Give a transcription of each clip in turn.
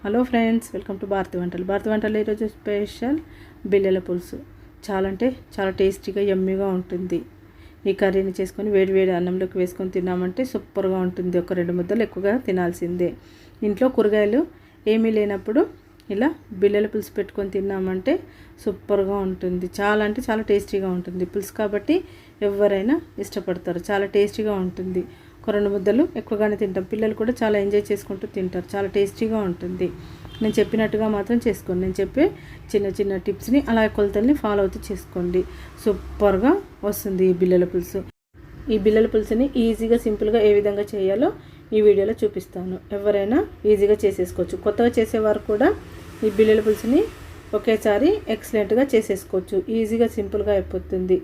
Hello friends, welcome to Bharati వంటలు. భారతి వంటలు ఈరోజు స్పెషల్ బిల్లల పులుసు. చాలా అంటే చాలా టేస్టీగా యమ్మీగా ఉంటుంది. ఈ కర్రీని చేసుకొని వేడి వేడి అన్నంలోకి వేసుకొని తిన్నామంటే సూపర్గా ఉంటుంది. ఒక 2 ముద్దలు ఎక్కువగా తినాల్సిందే. ఇంట్లో కూరగాయలు ఏమీ లేనప్పుడు ఇలా బిల్లల పులుసు పెట్టుకొని తిన్నామంటే సూపర్గా ఉంటుంది. చాలా అంటే చాలా టేస్టీగా ఉంటుంది. పులుసు కాబట్టి ఎవరైనా ఇష్టపడతారు. చాలా టేస్టీగా ఉంటుంది. ఒక 2 ముద్దలు ఎక్కువగానే తింటాం. పిల్లలు కూడా చాలా ఎంజాయ్ చేసుకుంటూ తింటారు. చాలా టేస్టీగా ఉంటుంది. నేను చెప్పినట్టుగా మాత్రం చేసుకోండి. నేను చెప్పే చిన్న చిన్న టిప్స్ని అలా కొలతల్ని ఫాలో అవుతూ చేసుకోండి. సూపర్గా వస్తుంది ఈ బిల్లల పులుసు. ఈ బిల్లల పులుసుని ఈజీగా సింపుల్గా ఏ విధంగా చేయాలో ఈ వీడియోలో చూపిస్తాను. ఎవరైనా ఈజీగా చేసేసుకోవచ్చు. కొత్తగా చేసేవారు కూడా ఈ బిల్లల పులుసుని ఒకేసారి ఎక్సలెంట్గా చేసేసుకోవచ్చు. ఈజీగా సింపుల్గా అయిపోతుంది.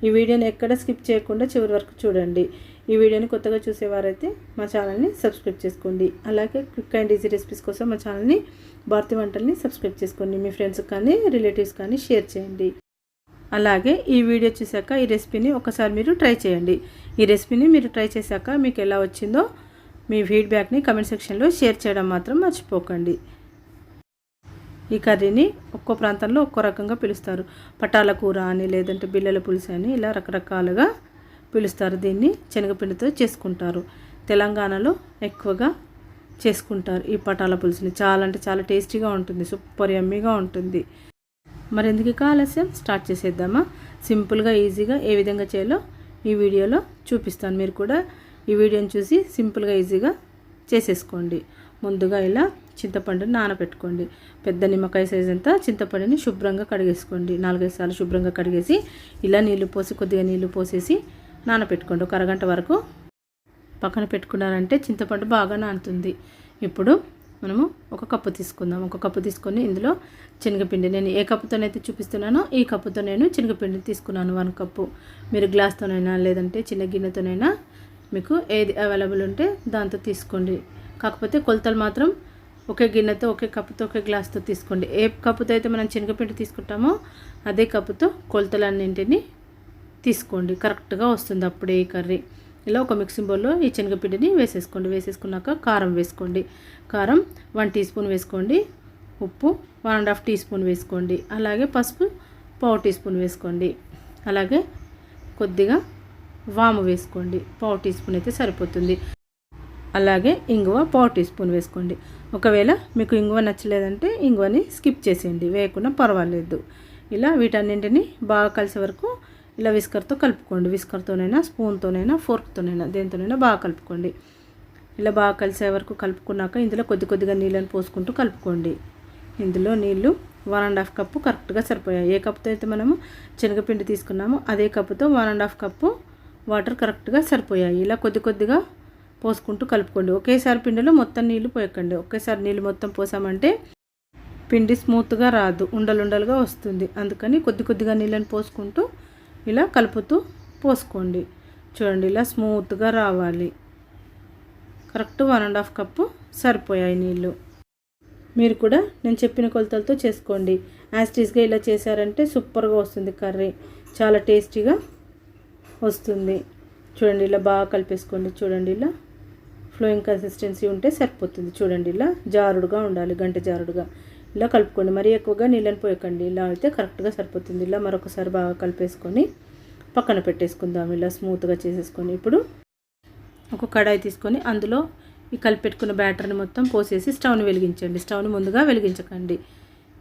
ఈ వీడియోని ఎక్కడ స్కిప్ చేయకుండా చివరి వరకు చూడండి. ఈ వీడియోని కొత్తగా చూసేవారైతే మా ఛానల్ని సబ్స్క్రైబ్ చేసుకోండి. అలాగే క్విక్ అండ్ ఈజీ రెసిపీస్ కోసం మా ఛానల్ని భారతి వంటల్ని సబ్స్క్రైబ్ చేసుకోండి. మీ ఫ్రెండ్స్ కానీ రిలేటివ్స్ కానీ షేర్ చేయండి. అలాగే ఈ వీడియో చూశాక ఈ రెసిపీని ఒకసారి మీరు ట్రై చేయండి. ఈ రెసిపీని మీరు ట్రై చేశాక మీకు ఎలా వచ్చిందో మీ ఫీడ్బ్యాక్ని కమెంట్ సెక్షన్లో షేర్ చేయడం మాత్రం మర్చిపోకండి. ఈ కర్రీని ఒక్కో ప్రాంతంలో ఒక్కో రకంగా పిలుస్తారు. పటాల కూర అని, లేదంటే బిల్లల పులుసు అని, ఇలా రకరకాలుగా పిలుస్తారు. దీన్ని శనగపిండితో చేసుకుంటారు. తెలంగాణలో ఎక్కువగా చేసుకుంటారు ఈ పటాల పులుసుని. చాలా అంటే చాలా టేస్టీగా ఉంటుంది. సూపర్ యమ్మీగా ఉంటుంది. మరి ఎందుకు ఆలస్యం, స్టార్ట్ చేసేద్దామా? సింపుల్గా ఈజీగా ఏ విధంగా చేయాలో ఈ వీడియోలో చూపిస్తాను. మీరు కూడా ఈ వీడియోని చూసి సింపుల్గా ఈజీగా చేసేసుకోండి. ముందుగా ఇలా చింతపండుని నానబెట్టుకోండి. పెద్ద నిమ్మకాయ సైజ్ అంతా చింతపండుని శుభ్రంగా కడిగేసుకోండి. 4-5 సార్లు శుభ్రంగా కడిగేసి ఇలా నీళ్లు పోసి కొద్దిగా నీళ్లు పోసేసి నానబెట్టుకోండి. ఒక అరగంట వరకు పక్కన పెట్టుకున్నారంటే చింతపండు బాగా నానుతుంది. ఇప్పుడు మనము ఒక కప్పు తీసుకుందాం. ఒక కప్పు తీసుకొని ఇందులో శనగపిండి, నేను ఏ కప్పుతోనైతే చూపిస్తున్నానో ఈ కప్పుతో నేను శనగపిండిని తీసుకున్నాను. 1 కప్పు. మీరు గ్లాస్తోనైనా లేదంటే చిన్న గిన్నెతోనైనా మీకు ఏది అవైలబుల్ ఉంటే దాంతో తీసుకోండి. కాకపోతే కొలతలు మాత్రం ఒకే గిన్నెతో, ఒకే కప్పుతో, ఒకే గ్లాస్తో తీసుకోండి. ఏ కప్పుతో అయితే మనం శనగపిండి తీసుకుంటామో అదే కప్పుతో కొలతలన్నింటినీ తీసుకోండి. కరెక్ట్గా వస్తుంది అప్పుడే ఈ కర్రీ. ఇలా ఒక మిక్సింగ్ బౌల్లో ఈ శనగపిండిని వేసేసుకోండి. వేసేసుకున్నాక కారం వేసుకోండి. కారం 1 టీ స్పూన్ వేసుకోండి. ఉప్పు 1.5 టీ స్పూన్ వేసుకోండి. అలాగే పసుపు 1/4 టీ స్పూన్ వేసుకోండి. అలాగే కొద్దిగా వాము వేసుకోండి. 1/4 టీ స్పూన్ అయితే సరిపోతుంది. అలాగే ఇంగువ 1/4 టీ స్పూన్ వేసుకోండి. ఒకవేళ మీకు ఇంగువ నచ్చలేదంటే ఇంగువని స్కిప్ చేసేయండి, వేయకుండా పర్వాలేదు. ఇలా వీటన్నింటినీ బాగా కలిసే వరకు ఇలా విస్కర్తో కలుపుకోండి. విస్కర్తోనైనా, స్పూన్తోనైనా, ఫోర్క్తోనైనా, దేనితోనైనా బాగా కలుపుకోండి. ఇలా బాగా కలిసే వరకు కలుపుకున్నాక ఇందులో కొద్దిగా నీళ్ళని పోసుకుంటూ కలుపుకోండి. ఇందులో నీళ్ళు 1.5 కప్పు కరెక్ట్గా సరిపోయాయి. ఏ కప్పుతో అయితే మనము శనగపిండి తీసుకున్నామో అదే కప్పుతో 1.5 కప్పు వాటర్ కరెక్ట్గా సరిపోయాయి. ఇలా కొద్దిగా పోసుకుంటూ కలుపుకోండి. ఒకేసారి పిండిలో మొత్తం నీళ్ళు పోయకండి. ఒకేసారి నీళ్ళు మొత్తం పోసామంటే పిండి స్మూత్గా రాదు, ఉండలుగా వస్తుంది. అందుకని కొద్దిగా నీళ్ళని పోసుకుంటూ ఇలా కలుపుతూ పోసుకోండి. చూడండి, ఇలా స్మూత్గా రావాలి. కరెక్ట్ 1.5 కప్పు సరిపోయాయి నీళ్ళు. మీరు కూడా నేను చెప్పిన కొలతలతో చేసుకోండి. యాస్టీస్గా ఇలా చేశారంటే సూపర్గా వస్తుంది కర్రీ. చాలా టేస్టీగా వస్తుంది. చూడండి, ఇలా బాగా కలిపేసుకోండి. చూడండి, ఇలా ఫ్లోయింగ్ కన్సిస్టెన్సీ ఉంటే సరిపోతుంది. చూడండి, ఇలా జారుడుగా ఉండాలి, గంట జారుడుగా ఇలా కలుపుకోండి. మరీ ఎక్కువగా నీళ్ళని పోయకండి. ఇలా అయితే కరెక్ట్గా సరిపోతుంది. ఇలా మరొకసారి బాగా కలిపేసుకొని పక్కన పెట్టేసుకుందాం. ఇలా స్మూత్గా చేసేసుకొని ఇప్పుడు ఒక కడాయి తీసుకొని అందులో ఈ కలిపెట్టుకున్న బ్యాటర్ని మొత్తం పోసేసి స్టవ్ని వెలిగించండి. స్టవ్ని ముందుగా వెలిగించకండి.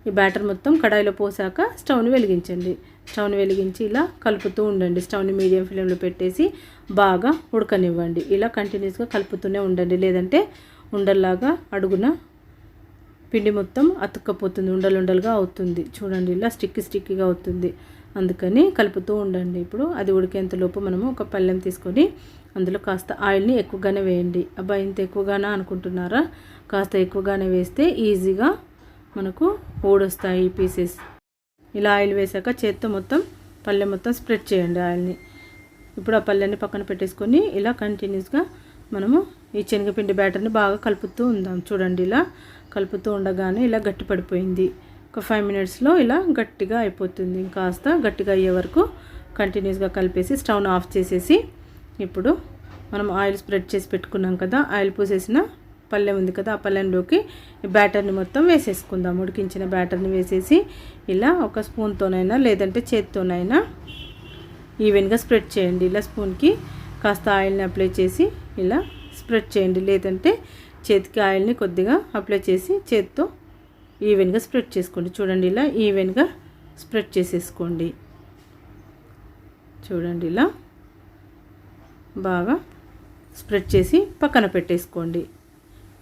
ఈ బ్యాటర్ మొత్తం కడాయిలో పోసాక స్టవ్ని వెలిగించండి. స్టవ్ని వెలిగించి ఇలా కలుపుతూ ఉండండి. స్టవ్ని మీడియం ఫ్లేమ్లో పెట్టేసి బాగా ఉడకనివ్వండి. ఇలా కంటిన్యూస్గా కలుపుతూనే ఉండండి, లేదంటే ఉండల్లాగా అడుగున పిండి మొత్తం అతుక్కపోతుంది, ఉండలుగా అవుతుంది. చూడండి, ఇలా స్టిక్కీగా అవుతుంది. అందుకని కలుపుతూ ఉండండి. ఇప్పుడు అది ఉడికేంతలోపు మనము ఒక పళ్ళెం తీసుకొని అందులో కాస్త ఆయిల్ని ఎక్కువగానే వేయండి. అబ్బాయి ఇంత ఎక్కువగానా అనుకుంటున్నారా? కాస్త ఎక్కువగానే వేస్తే ఈజీగా మనకు ఊడొస్తాయి ఈ పీసెస్. ఇలా ఆయిల్ వేసాక చేత్తో మొత్తం పళ్ళెం మొత్తం స్ప్రెడ్ చేయండి ఆయిల్ని. ఇప్పుడు ఆ పళ్ళెని పక్కన పెట్టేసుకొని ఇలా కంటిన్యూస్గా మనము ఈ శనగపిండి బ్యాటర్ని బాగా కలుపుతూ ఉందాం. చూడండి, ఇలా కలుపుతూ ఉండగానే ఇలా గట్టి పడిపోయింది. ఒక 5 మినిట్స్లో ఇలా గట్టిగా అయిపోతుంది. కాస్త గట్టిగా అయ్యే వరకు కంటిన్యూస్గా కలిపేసి స్టవ్ను ఆఫ్ చేసేసి ఇప్పుడు మనం ఆయిల్ స్ప్రెడ్ చేసి పెట్టుకున్నాం కదా, ఆయిల్ పోసేసిన పళ్ళెం ఉంది కదా, ఆ పళ్ళెంలోకి ఈ బ్యాటర్ని మొత్తం వేసేసుకుందాం. ఉడికించిన బ్యాటర్ని వేసేసి ఇలా ఒక స్పూన్తోనైనా లేదంటే చేత్తోనైనా ఈవెన్గా స్ప్రెడ్ చేయండి. ఇలా స్పూన్కి కాస్త ఆయిల్ని అప్లై చేసి ఇలా స్ప్రెడ్ చేయండి. లేదంటే చేతికి ఆయిల్ని కొద్దిగా అప్లై చేసి చేత్తో ఈవెన్గా స్ప్రెడ్ చేసుకోండి. చూడండి, ఇలా ఈవెన్గా స్ప్రెడ్ చేసేసుకోండి. చూడండి, ఇలా బాగా స్ప్రెడ్ చేసి పక్కన పెట్టేసుకోండి.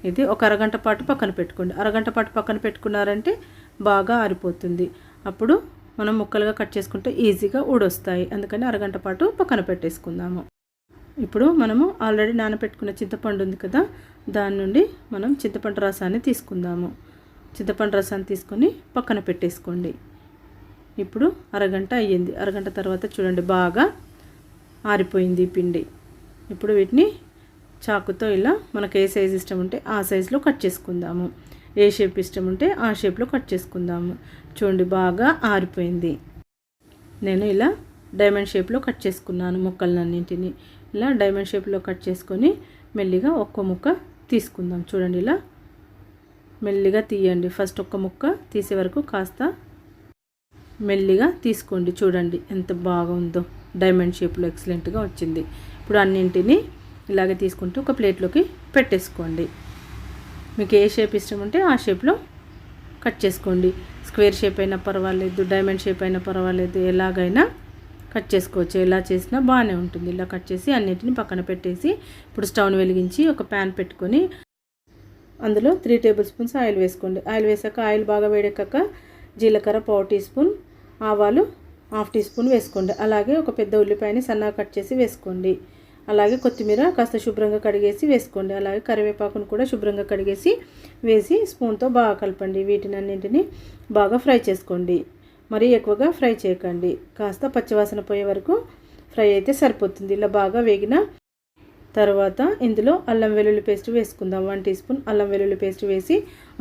ఇది ఒక అరగంట పాటు పక్కన పెట్టుకోండి. అరగంట పాటు పక్కన పెట్టుకున్నారంటే బాగా ఆరిపోతుంది. అప్పుడు మనం ముక్కలుగా కట్ చేసుకుంటే ఈజీగా ఊడొస్తాయి. అందుకని అరగంట పాటు పక్కన పెట్టేసుకుందాము. ఇప్పుడు మనము ఆల్రెడీ నానబెట్టుకున్న చింతపండు ఉంది కదా, దాని నుండి మనం చింతపండు రసాన్ని తీసుకుందాము. చింతపండు రసాన్ని తీసుకొని పక్కన పెట్టేసుకోండి. ఇప్పుడు అరగంట అయ్యింది. అరగంట తర్వాత చూడండి, బాగా ఆరిపోయింది పిండి. ఇప్పుడు వీటిని చాకుతో ఇలా మనకు ఏ సైజు ఇష్టం ఉంటే ఆ సైజులో కట్ చేసుకుందాము. ఏ షేప్ ఇష్టం ఉంటే ఆ షేప్లో కట్ చేసుకుందాము. చూడండి, బాగా ఆరిపోయింది. నేను ఇలా డైమండ్ షేప్లో కట్ చేసుకున్నాను ముక్కలన్నింటినీ. ఇలా డైమండ్ షేప్లో కట్ చేసుకొని మెల్లిగా ఒక్క ముక్క తీసుకుందాం. చూడండి, ఇలా మెల్లిగా తీయండి. ఫస్ట్ ఒక్క ముక్క తీసే వరకు కాస్త మెల్లిగా తీసుకోండి. చూడండి ఎంత బాగుందో, డైమండ్ షేప్లో ఎక్సలెంట్గా వచ్చింది. ఇప్పుడు అన్నింటినీ ఇలాగే తీసుకుంటూ ఒక ప్లేట్లోకి పెట్టేసుకోండి. మీకు ఏ షేప్ ఇష్టం ఉంటే ఆ షేప్లో కట్ చేసుకోండి. స్క్వేర్ షేప్ అయినా పర్వాలేదు, డైమండ్ షేప్ అయినా పర్వాలేదు, ఎలాగైనా కట్ చేసుకోవచ్చు. ఎలా చేసినా బాగానే ఉంటుంది. ఇలా కట్ చేసి అన్నింటిని పక్కన పెట్టేసి ఇప్పుడు స్టవ్ని వెలిగించి ఒక ప్యాన్ పెట్టుకొని అందులో 3 టేబుల్ స్పూన్స్ ఆయిల్ వేసుకోండి. ఆయిల్ వేసాక ఆయిల్ బాగా వేడెక్కాక జీలకర్ర 1/4 టీ స్పూన్, ఆవాలు 1/2 టీ స్పూన్ వేసుకోండి. అలాగే ఒక పెద్ద ఉల్లిపాయని సన్నగా కట్ చేసి వేసుకోండి. అలాగే కొత్తిమీర కాస్త శుభ్రంగా కడిగేసి వేసుకోండి. అలాగే కరివేపాకును కూడా శుభ్రంగా కడిగేసి వేసి స్పూన్తో బాగా కలపండి. వీటిని అన్నింటినీ బాగా ఫ్రై చేసుకోండి. మరీ ఎక్కువగా ఫ్రై చేయకండి. కాస్త పచ్చివాసన పోయే వరకు ఫ్రై అయితే సరిపోతుంది. ఇలా బాగా వేగిన తర్వాత ఇందులో అల్లం వెల్లుల్లి పేస్ట్ వేసుకుందాం. 1 టీ స్పూన్ అల్లం వెల్లుల్లి పేస్ట్ వేసి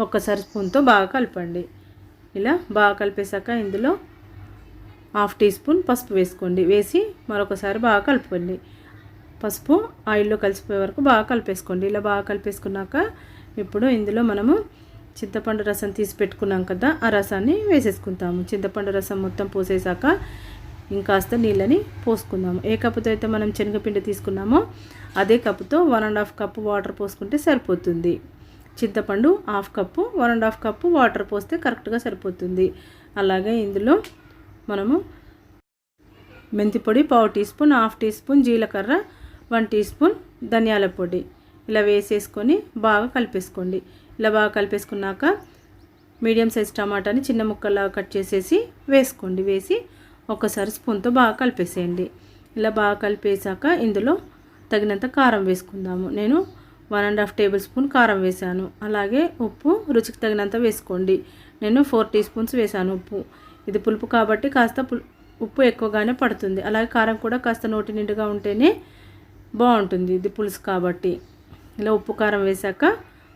ఒక్కసారి స్పూన్తో బాగా కలపండి. ఇలా బాగా కలిపేశాక ఇందులో 1/2 టీ స్పూన్ పసుపు వేసుకోండి. వేసి మరొకసారి బాగా కలుపుకోండి. పసుపు ఆయిల్లో కలిసిపోయే వరకు బాగా కలిపేసుకోండి. ఇలా బాగా కలిపేసుకున్నాక ఇప్పుడు ఇందులో మనము చింతపండు రసం తీసి పెట్టుకున్నాం కదా, ఆ రసాన్ని వేసేసుకుంటాము. చింతపండు రసం మొత్తం పోసేసాక ఇంకాస్త నీళ్ళని పోసుకుందాము. ఏ కప్పుతో అయితే మనం శనగపిండి తీసుకున్నామో అదే కప్పుతో 1.5 కప్పు వాటర్ పోసుకుంటే సరిపోతుంది. చింతపండు 1/2 కప్పు, 1.5 కప్పు వాటర్ పోస్తే కరెక్ట్గా సరిపోతుంది. అలాగే ఇందులో మనము మెంతి పొడి 1/4 టీ స్పూన్, 1/2 టీ స్పూన్ జీలకర్ర, 1 టీ స్పూన్ ధనియాల పొడి ఇలా వేసేసుకొని బాగా కలిపేసుకోండి. ఇలా బాగా కలిపేసుకున్నాక మీడియం సైజ్ టమాటాని చిన్న ముక్కల్లా కట్ చేసేసి వేసుకోండి. వేసి ఒక్కసారి స్పూన్తో బాగా కలిపేసేయండి. ఇలా బాగా కలిపేసాక ఇందులో తగినంత కారం వేసుకుందాము. నేను 1.5 టేబుల్ స్పూన్ కారం వేసాను. అలాగే ఉప్పు రుచికి తగినంత వేసుకోండి. నేను 4 టీ స్పూన్స్ వేసాను ఉప్పు. ఇది పులుపు కాబట్టి కాస్త ఉప్పు ఎక్కువగానే పడుతుంది. అలాగే కారం కూడా కాస్త నోటి నిండుగా ఉంటేనే బాగుంటుంది, ఇది పులుసు కాబట్టి. ఇలా ఉప్పు కారం వేసాక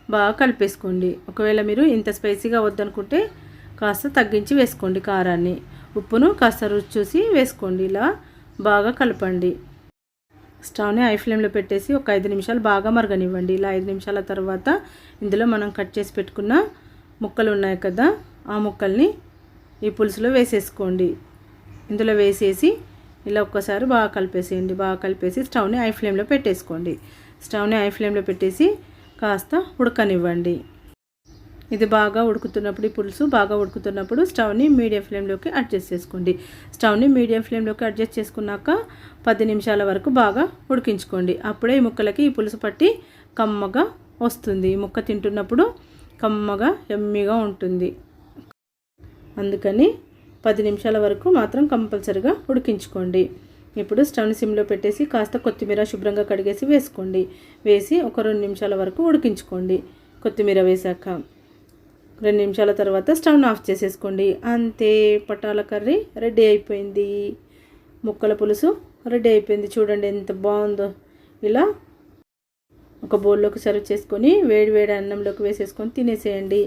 బాగా కలిపేసుకోండి. ఒకవేళ మీరు ఇంత స్పైసీగా వద్దనుకుంటే కాస్త తగ్గించి వేసుకోండి కారాన్ని. ఉప్పును కాస్త రుచి చూసి వేసుకోండి. ఇలా బాగా కలపండి. స్టవ్ని హై ఫ్లేమ్లో పెట్టేసి ఒక 5 నిమిషాలు బాగా మరగనివ్వండి. ఇలా 5 నిమిషాల తర్వాత ఇందులో మనం కట్ చేసి పెట్టుకున్న ముక్కలు ఉన్నాయి కదా, ఆ ముక్కల్ని ఈ పులుసులో వేసేసుకోండి. ఇందులో వేసేసి ఇలా ఒక్కసారి బాగా కలిపేసేయండి. బాగా కలిపేసి స్టవ్ని హై ఫ్లేమ్లో పెట్టేసుకోండి. స్టవ్ని హై ఫ్లేమ్లో పెట్టేసి కాస్త ఉడకనివ్వండి. ఇది బాగా ఉడుకుతున్నప్పుడు, ఈ పులుసు బాగా ఉడుకుతున్నప్పుడు స్టవ్ని మీడియం ఫ్లేమ్లోకి అడ్జస్ట్ చేసుకోండి. స్టవ్ని మీడియం ఫ్లేమ్లోకి అడ్జస్ట్ చేసుకున్నాక 10 నిమిషాల వరకు బాగా ఉడికించుకోండి. అప్పుడే ఈ ముక్కలకి ఈ పులుసు పట్టి కమ్మగా వస్తుంది. ఈ ముక్క తింటున్నప్పుడు కమ్మగా ఎమ్మీగా ఉంటుంది. అందుకని 10 నిమిషాల వరకు మాత్రం కంపల్సరిగా ఉడికించుకోండి. ఇప్పుడు స్టవ్ని సిమ్లో పెట్టేసి కాస్త కొత్తిమీర శుభ్రంగా కడిగేసి వేసుకోండి. వేసి ఒక 2 నిమిషాల వరకు ఉడికించుకోండి. కొత్తిమీర వేసాక 2 నిమిషాల తర్వాత స్టవ్ని ఆఫ్ చేసేసుకోండి. అంతే, పటాల కర్రీ రెడీ అయిపోయింది. ముక్కల పులుసు రెడీ అయిపోయింది. చూడండి ఎంత బాగుందో. ఇలా ఒక బౌల్లోకి సర్వ్ చేసుకొని వేడి వేడి అన్నంలోకి వేసేసుకొని తినేసేయండి.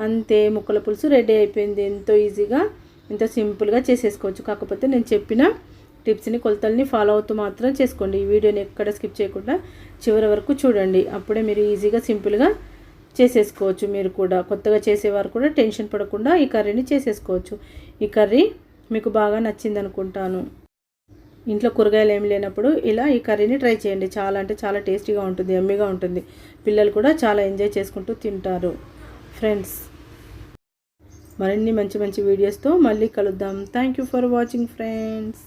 అంతే, ముక్కల పులుసు రెడీ అయిపోయింది. ఎంతో ఈజీగా ఎంతో సింపుల్గా చేసేసుకోవచ్చు. కాకపోతే నేను చెప్పిన టిప్స్ని కొలతల్ని ఫాలో అవుతూ మాత్రం చేసుకోండి. ఈ వీడియోని ఎక్కడ స్కిప్ చేయకుండా చివరి వరకు చూడండి. అప్పుడే మీరు ఈజీగా సింపుల్గా చేసేసుకోవచ్చు. మీరు కూడా కొత్తగా చేసేవారు కూడా టెన్షన్ పడకుండా ఈ కర్రీని చేసేసుకోవచ్చు. ఈ కర్రీ మీకు బాగా నచ్చింది అనుకుంటాను. ఇంట్లో కూరగాయలు ఏమి లేనప్పుడు ఇలా ఈ కర్రీని ట్రై చేయండి. చాలా అంటే చాలా టేస్టీగా ఉంటుంది, యమ్మీగా ఉంటుంది. పిల్లలు కూడా చాలా ఎంజాయ్ చేసుకుంటూ తింటారు. ఫ్రెండ్స్, మరిన్ని మంచి మంచి వీడియోస్తో మళ్ళీ కలుద్దాం. Thank you for watching friends.